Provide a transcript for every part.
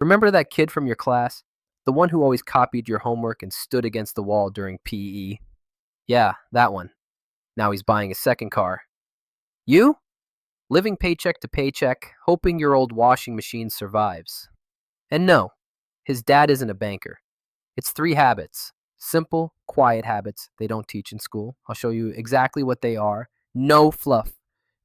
Remember that kid from your class? The one who always copied your homework and stood against the wall during PE? Yeah, that one. Now he's buying a second car. You? Living paycheck to paycheck, hoping your old washing machine survives. And no, his dad isn't a banker. It's three habits. Simple, quiet habits they don't teach in school. I'll show you exactly what they are. No fluff.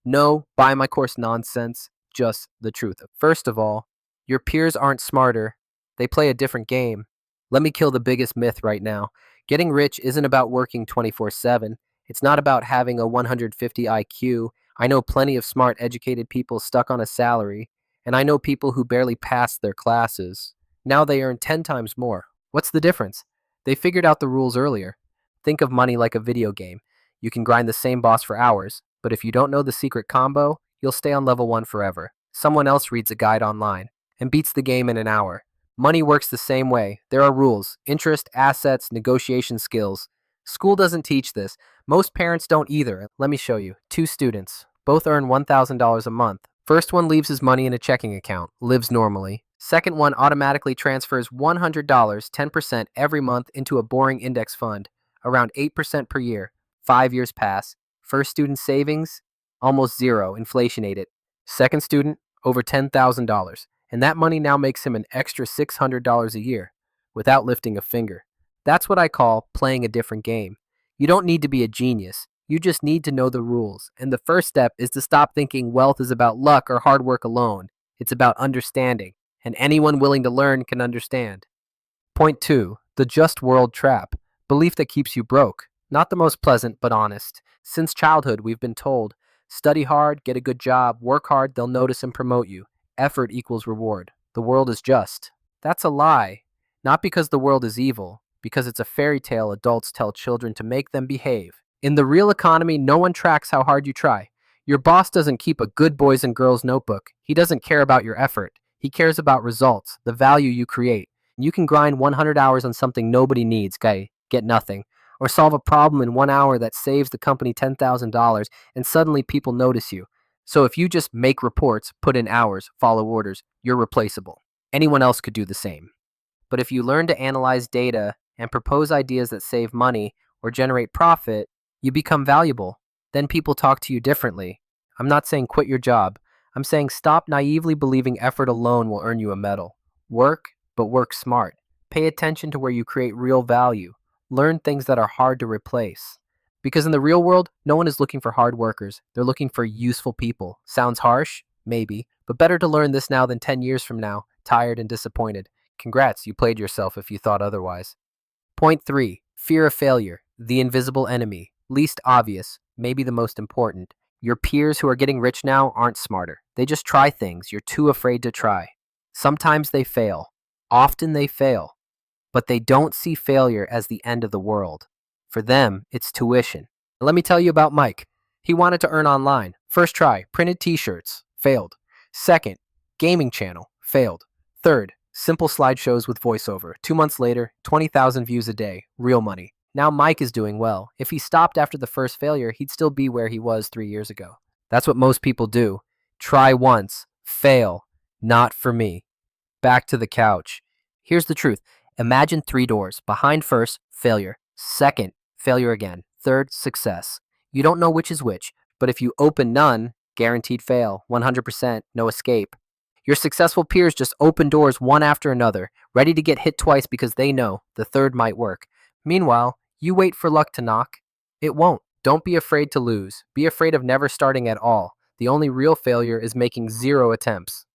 No buy my course nonsense. Just the truth. First of all, your peers aren't smarter. They play a different game. Let me kill the biggest myth right now. Getting rich isn't about working 24/7. It's not about having a 150 IQ. I know plenty of smart, educated people stuck on a salary, and I know people who barely passed their classes. Now they earn 10 times more. What's the difference? They figured out the rules earlier. Think of money like a video game. You can grind the same boss for hours, but if you don't know the secret combo, you'll stay on level 1 forever. Someone else reads a guide online and beats the game in an hour. Money works the same way. There are rules: interest, assets, negotiation skills. School doesn't teach this. Most parents don't either. Let me show you. Two students. Both earn $1,000 a month. First one leaves his money in a checking account, lives normally. Second one automatically transfers $100, 10% every month into a boring index fund, around 8% per year. 5 years pass. First student savings, almost zero, inflation ate it. Second student, over $10,000. And that money now makes him an extra $600 a year, without lifting a finger. That's what I call playing a different game. You don't need to be a genius. You just need to know the rules. And the first step is to stop thinking wealth is about luck or hard work alone. It's about understanding. And anyone willing to learn can understand. Point 2. The just world trap. Belief that keeps you broke. Not the most pleasant, but honest. Since childhood, we've been told, study hard, get a good job, work hard, they'll notice and promote you. Effort equals reward. The world is just. That's a lie. Not because the world is evil, because it's a fairy tale adults tell children to make them behave. In the real economy, no one tracks how hard you try. Your boss doesn't keep a good boys and girls notebook. He doesn't care about your effort. He cares about results, the value you create. You can grind 100 hours on something nobody needs, get nothing. Or solve a problem in 1 hour that saves the company $10,000 and suddenly people notice you. So if you just make reports, put in hours, follow orders, you're replaceable. Anyone else could do the same. But if you learn to analyze data and propose ideas that save money or generate profit, you become valuable. Then people talk to you differently. I'm not saying quit your job. I'm saying stop naively believing effort alone will earn you a medal. Work, but work smart. Pay attention to where you create real value. Learn things that are hard to replace. Because in the real world, no one is looking for hard workers. They're looking for useful people. Sounds harsh? Maybe. But better to learn this now than 10 years from now, tired and disappointed. Congrats, you played yourself if you thought otherwise. Point 3. Fear of failure. The invisible enemy. Least obvious, maybe the most important. Your peers who are getting rich now aren't smarter. They just try things you're too afraid to try. Sometimes they fail. Often they fail. But they don't see failure as the end of the world. For them, it's tuition. Let me tell you about Mike. He wanted to earn online. First try, printed t-shirts. Failed. Second, gaming channel. Failed. Third, simple slideshows with voiceover. 2 months later, 20,000 views a day. Real money. Now Mike is doing well. If he stopped after the first failure, he'd still be where he was 3 years ago. That's what most people do. Try once. Fail. Not for me. Back to the couch. Here's the truth. Imagine 3 doors. Behind first, failure. Second, failure again. Third, success. You don't know which is which, but if you open none, guaranteed fail. 100%, no escape. Your successful peers just open doors one after another, ready to get hit twice because they know the third might work. Meanwhile, you wait for luck to knock. It won't. Don't be afraid to lose. Be afraid of never starting at all. The only real failure is making 0 attempts.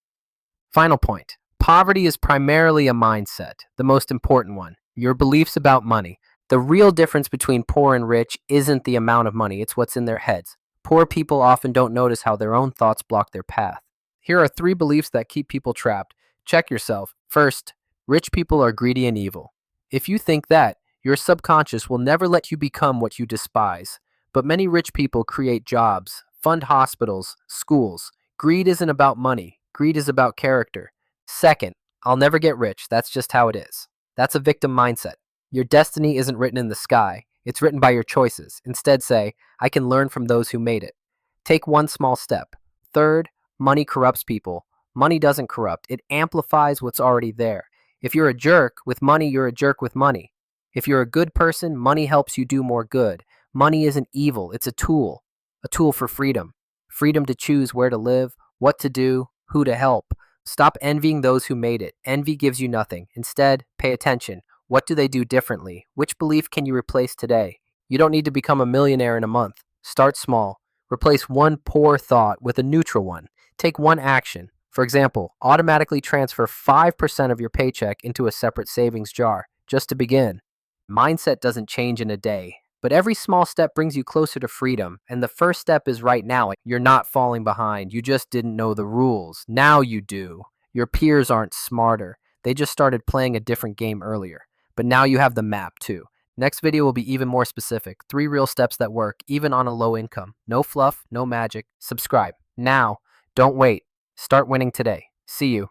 Final point. Poverty is primarily a mindset, the most important one. Your beliefs about money. The real difference between poor and rich isn't the amount of money, it's what's in their heads. Poor people often don't notice how their own thoughts block their path. Here are 3 beliefs that keep people trapped. Check yourself. First, rich people are greedy and evil. If you think that, your subconscious will never let you become what you despise. But many rich people create jobs, fund hospitals, schools. Greed isn't about money. Greed is about character. Second, I'll never get rich. That's just how it is. That's a victim mindset. Your destiny isn't written in the sky. It's written by your choices. Instead say, I can learn from those who made it. Take one small step. Third, money corrupts people. Money doesn't corrupt, it amplifies what's already there. If you're a jerk with money, you're a jerk with money. If you're a good person, money helps you do more good. Money isn't evil, it's a tool for freedom. Freedom to choose where to live, what to do, who to help. Stop envying those who made it. Envy gives you nothing. Instead, pay attention. What do they do differently? Which belief can you replace today? You don't need to become a millionaire in a month. Start small. Replace one poor thought with a neutral one. Take one action. For example, automatically transfer 5% of your paycheck into a separate savings jar, just to begin. Mindset doesn't change in a day, but every small step brings you closer to freedom. And the first step is right now. You're not falling behind. You just didn't know the rules. Now you do. Your peers aren't smarter. They just started playing a different game earlier. But now you have the map too. Next video will be even more specific. 3 real steps that work, even on a low income. No fluff, no magic. Subscribe. Now, don't wait. Start winning today. See you.